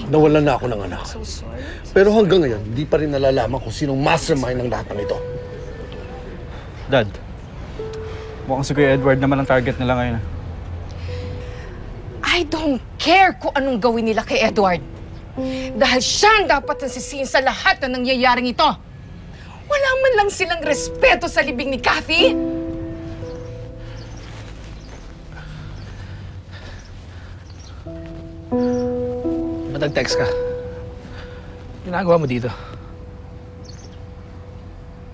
Nawalan na ako ng anak. Pero hanggang ngayon, hindi pa rin nalalaman kung sinong mastermind ng lahat ng ito. Dad, mukhang si Kuya Edward naman ang target nila ngayon. I don't care kung anong gawin nila kay Edward. Dahil siya ang dapat nasisihin sa lahat na nangyayaring ito. Wala man lang silang respeto sa libing ni Kathy. Ba't nag-text ka? Ginagawa mo dito?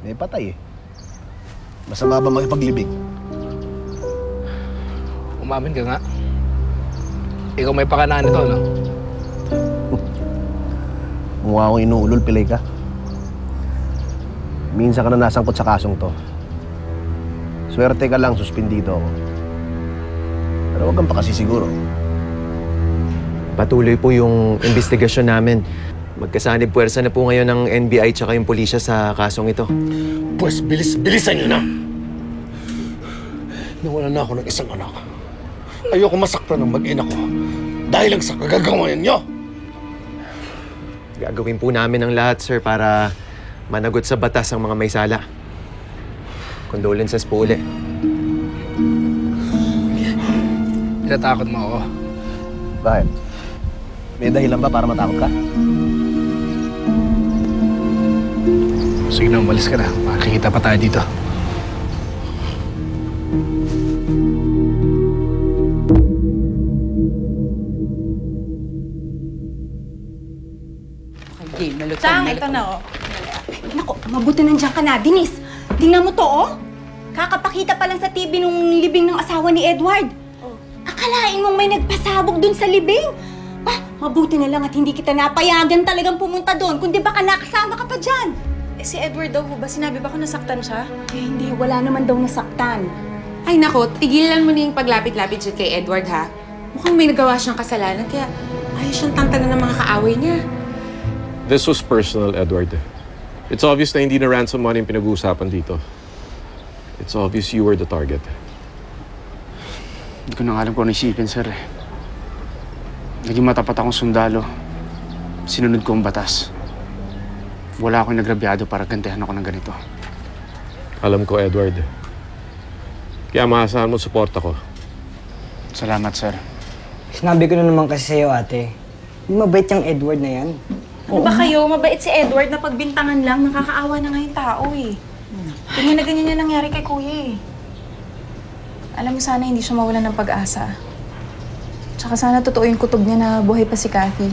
May patay eh. Masama ba makipaglibing? Umamin ka nga. Ikaw may pakanaan nito, no? Mukha akong inuulol, pilay ka. Minsan ka na nasangkot sa kasong to. Swerte ka lang, suspindido ako. Pero huwag kang pakasisiguro. Patuloy po yung investigasyon namin. Magkasanib puwersa na po ngayon ng NBI tsaka yung pulisya sa kasong ito. Pues, bilisan nyo na! Nawalan na ako ng isang anak. Ayoko masaktan ng mag-ina ko dahil lang sa kagagawain nyo! Gagawin po namin ang lahat, sir, para managot sa batas ang mga may sala. Condolences po uli. Tinatakot mo ako. Bakit? May dahilan ba para matakot ka? Sige na, umalis ka na. Makikita pa tayo dito. Chang, ito na, oh. Naku, mabuti nandiyan ka na. Denise, tingnan mo to, oh. Kakapakita pa lang sa TV nung libing ng asawa ni Edward. Akalain mong may nagpasabog dun sa libing. Mabuti na lang at hindi kita napayagan talagang pumunta doon, kundi baka nakasama ka pa dyan. Eh, si Edward daw ba? Sinabi ba ko nasaktan siya? Eh, hindi, wala naman daw nasaktan. Ay nako, tigilan mo na yung paglapit-lapit siya kay Edward, ha? Mukhang may nagawa siyang kasalanan, kaya ayaw siyang tantanan ng mga kaaway niya. This was personal, Edward. It's obvious na hindi na ransom money yung pinag-uusapan dito. It's obvious you were the target. Hindi ko na alam kung ano isipin, sir. Naging matapat akong sundalo. Sinunod ko ang batas. Wala akong nagrabyado para gantihan ako ng ganito. Alam ko, Edward. Kaya maasahan mo support ako. Salamat, sir. Sinabi ko na naman kasi sa'yo, ate. Mabait yung Edward na yan. Ano ba kayo? Mabait si Edward na pagbintangan lang. Nakakaawa na nga yung tao, eh. Tingnan na ganyan yung nangyari kay Kuya, eh. Alam mo, sana hindi siya mawalan ng pag-asa. Tsaka sana totoo yung kutob niya na buhay pa si Kathy.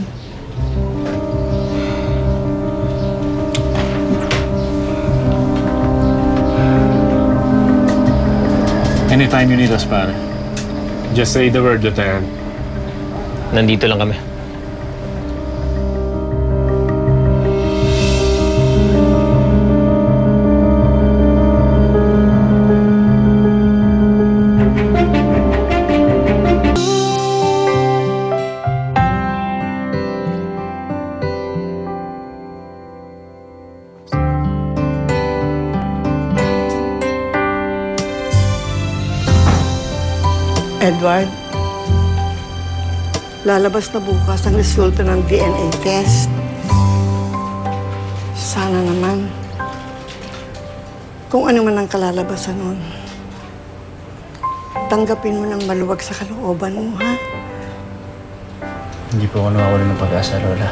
Anytime you need us, pare. Just say the word, Lieutenant. Nandito lang kami. Edward, lalabas na bukas ang resulta ng DNA test. Sana naman, kung ano man ang kalalabasan nun, tanggapin mo ng maluwag sa kalooban mo, ha? Hindi po ako nawawalan ng pag-asa, Lola.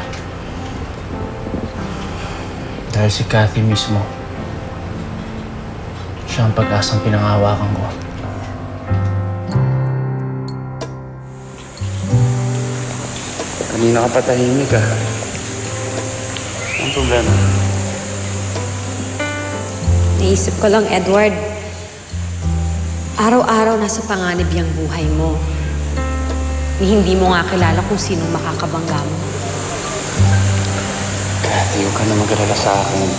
Dahil si Kathy mismo, siya ang pag-asang pinangahawakan ko. Kanina ka pa tahimik, ah. Anong problema? Naisip ko lang, Edward. Araw-araw nasa panganib yung buhay mo. Hindi mo nga kilala kung sinong makakabangga mo. Kathy, huwag ka na mag-alala sa akin.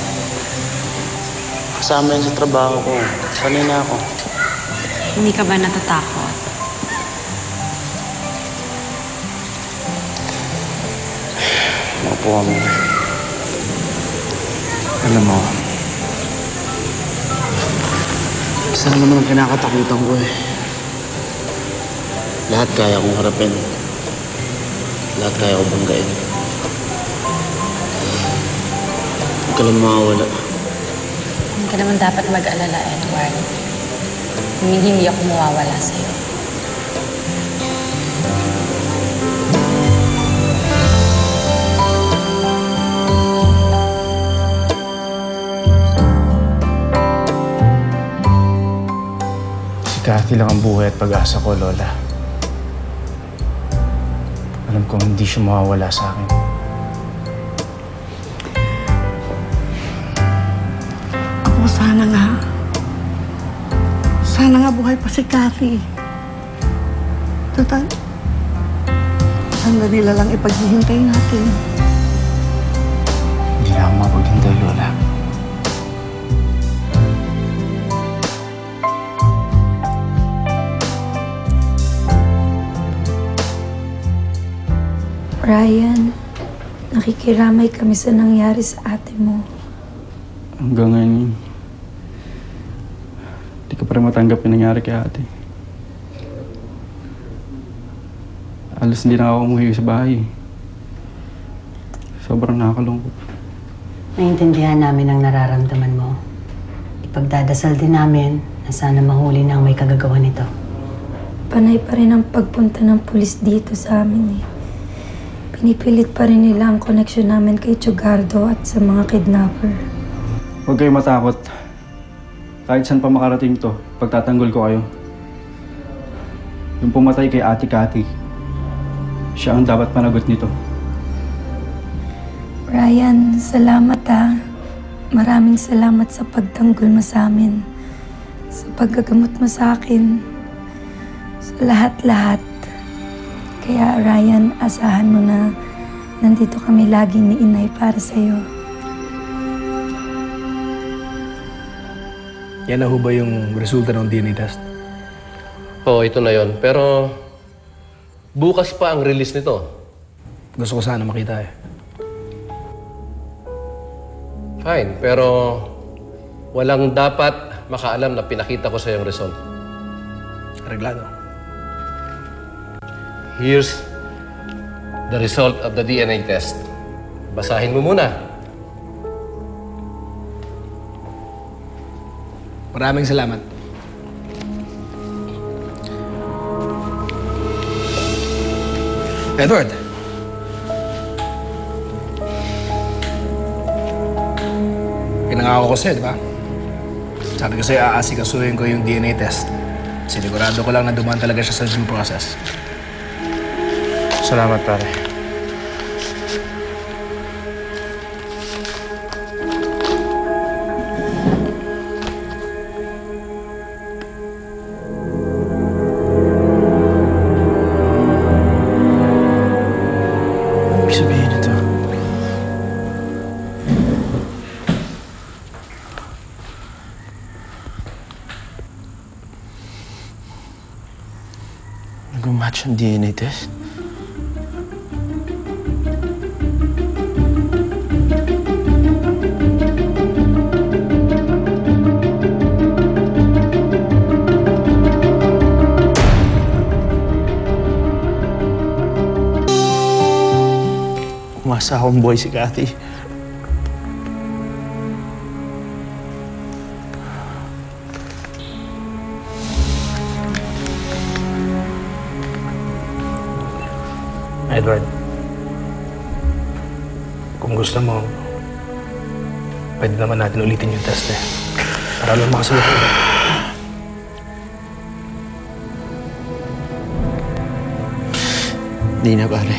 Kasama yan sa trabaho ko. Sanay na ako. Hindi ka ba natatakot? Naupo kami. Alam mo, isa naman ang kinakatakutan ko, eh. Lahat kaya kong harapin. Lahat kaya ko banggain. Huwag ka lang makawala. Hindi ka naman dapat mag-alala, Edward. Hindi ako mawawala sa'yo. Si Kathy lang ang buhay at pag-asa ko, Lola. Alam kong hindi siya mawawala sa akin. Ako sana nga. Sana nga buhay pa si Kathy. Total, sandali lang ipaghihintay natin. Hindi na ako mapaghintay, Lola. Brian, nakikiramay kami sa nangyari sa ate mo. Hanggang ngayon, hindi ko pa rin matanggap yung nangyari kay ate. Alas hindi na ako umuwi sa bahay. Sobrang nakakalungkot. Naintindihan namin ang nararamdaman mo. Ipagdadasal din namin na sana mahuli na ang may kagagawa nito. Panay pa rin ang pagpunta ng pulis dito sa amin eh. Pinipilit pa rin nila ang koneksyon namin kay Tsugardo at sa mga kidnapper. Huwag kayo matakot. Kahit saan pa makarating to, pagtatanggol ko kayo. Yung pumatay kay Ate Cathy, siya ang dapat panagot nito. Brian, salamat ha. Maraming salamat sa pagtanggol mo sa amin. Sa paggagamot mo sa akin. Sa lahat-lahat. Kaya Ryan, asahan mo na nandito kami lagi ni Inay para sa'yo. Yan na ho ba yung resulta ng DNA test? Oo, ito na yon. Pero bukas pa ang release nito. Gusto ko sana makita eh. Fine, pero walang dapat makaalam na pinakita ko sa yung result. Reglado. Here's the result of the DNA test. Basahin mo muna. Maraming salamat. Edward. Pinangako ko sa'yo, di ba? Sabi ko sa'yo, aasikasuhin ko yung DNA test. Sinigurado ko lang na dumaan talaga siya sa due process. Salamat, pare. Ibig sabihin nito. Nag-match ang DNA test? Umasa akong buhay si Kathy. Edward, kung gusto mo, pwede naman natin ulitin yung test eh. Para lang makasagot ko. Hindi na, pare.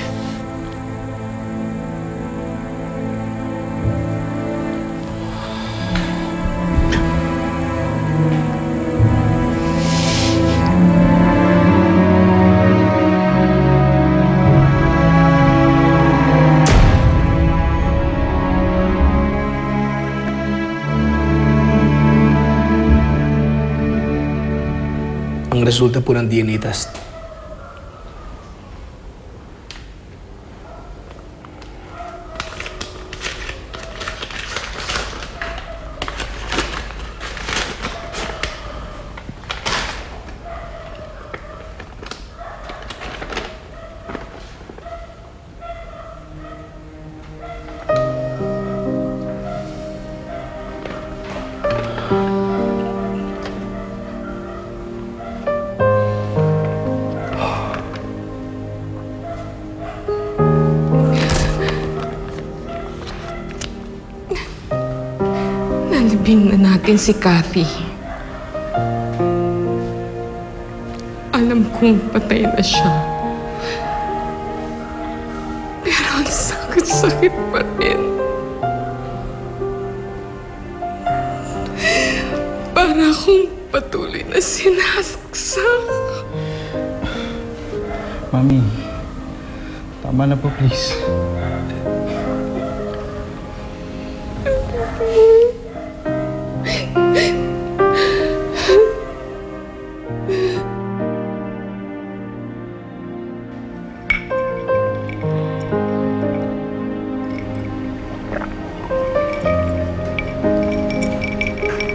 Ang resulta po ng DNA test. Libing na natin si Kathy. Alam kong patay na siya. Pero ang sakit-sakit pa rin. Para akong patuloy na sinasaksak. Mami, tama na po, please.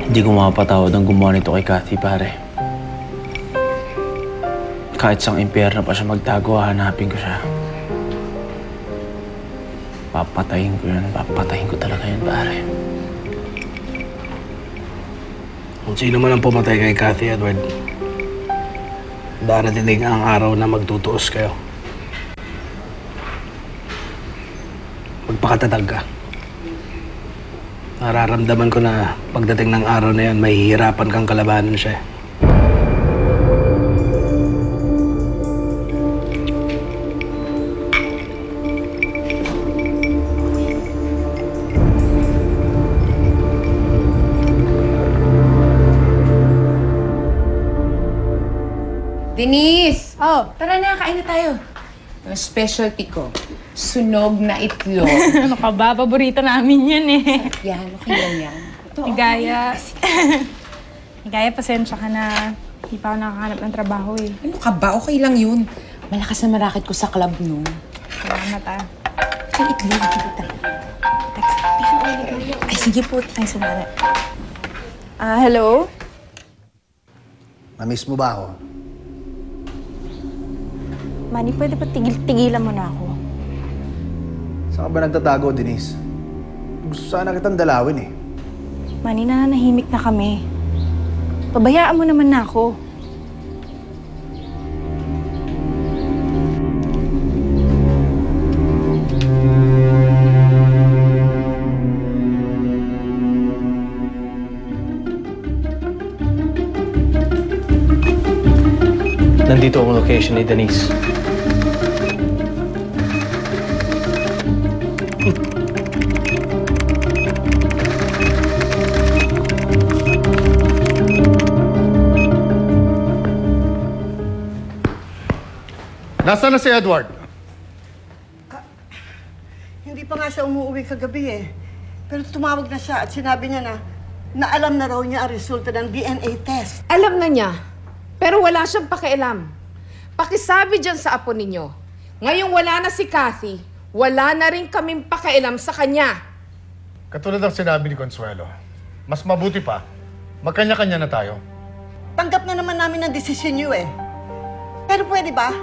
Hindi ko mapatawad ang gumawa nito kay Kathy, pare. Kahit sang impyerno pa siya magtago, hanapin ko siya. Papatayin ko yun. Papatayin ko talaga yun, pare. Kung sino man ang pumatay kay Kathy, Edward, darating ang araw na magtutuos kayo. Magpakatatag ka. Nararamdaman ko na pagdating ng araw na yun, may hihirapan kang kalabanan siya. Denise! Oh, tara na, kain na tayo. Ang specialty ko, sunog na itlog. Ano ka ba? Paborito namin yan eh. Yan, okay lang yan. Higaya. Higaya, pasensya ka na. Hindi pa ako nakakahanap ng trabaho eh. Ano ka ba? Okay lang yun. Malakas na marakit ko sa club, no? Salamat ah. Ay, itlog. Ay, sige po. Ay, sandali. Hello? Na-miss mo ba ako? Manny, pwede ba tigilan mo na ako? Saan ka ba nagtatago, Denise? Gusto sana kitang dalawin eh. Manny, nananahimik na kami. Pabayaan mo naman na ako. Nandito ang location ni Denise. Nasaan na si Edward? Hindi pa nga siya umuwi kagabi eh. Pero tumawag na siya at sinabi niya na alam na raw niya ang resulta ng DNA test. Alam na niya, pero wala siyang pakialam. Pakisabi dyan sa apo ninyo, ngayong wala na si Kathy, wala na rin kaming pakialam sa kanya. Katulad ng sinabi ni Consuelo, mas mabuti pa, magkanya-kanya na tayo. Tanggap na naman namin ang desisyon niyo eh. Pero pwede ba?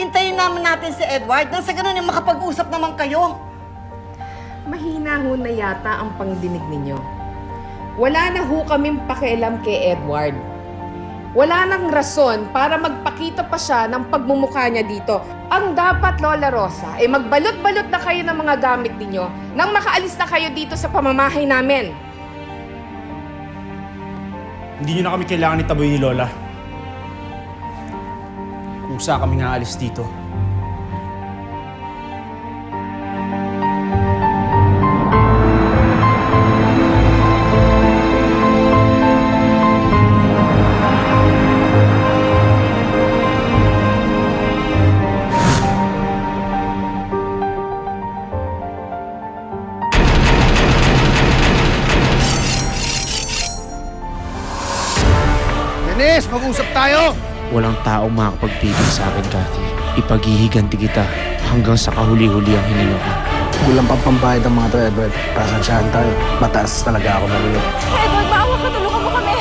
Hintayin naman natin si Edward nang sa ganun yung makapag-usap naman kayo. Mahina ho na yata ang pangdinig ninyo. Wala na ho kaming pakialam kay Edward. Wala nang rason para magpakita pa siya ng pagmumukha niya dito. Ang dapat, Lola Rosa, ay magbalot-balot na kayo ng mga gamit ninyo nang makaalis na kayo dito sa pamamahay namin. Hindi nyo na kami kailangan itaboy ni Lola. Kung saan kami nga alis dito. Denise, mag-usap tayo! Walang taong makakapagpigil sa akin, Kathy. Ipaghihiganti kita hanggang sa kahuli-huli ang hininga ko. Kulang pang pambayad ang mga to, Edward. Pasensyahan tayo. Mataas talaga ako na rin. Edward, maawa ka, tulungan mo kami!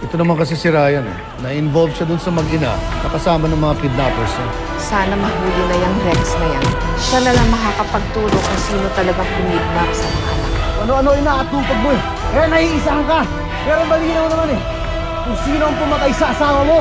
Ito naman kasi si Ryan eh. Na-involve siya dun sa mag-ina, nakasama ng mga kidnappers eh. Sana mahuli na yung Rex na yan. Siya na lang makakapagturo kung sino talagang kumidnap sa mga anak. Ano-ano inaatupag mo eh. Kaya naiisahan ka. Pero malinaw naman eh. Kung sino ang pumatay sa asawa mo.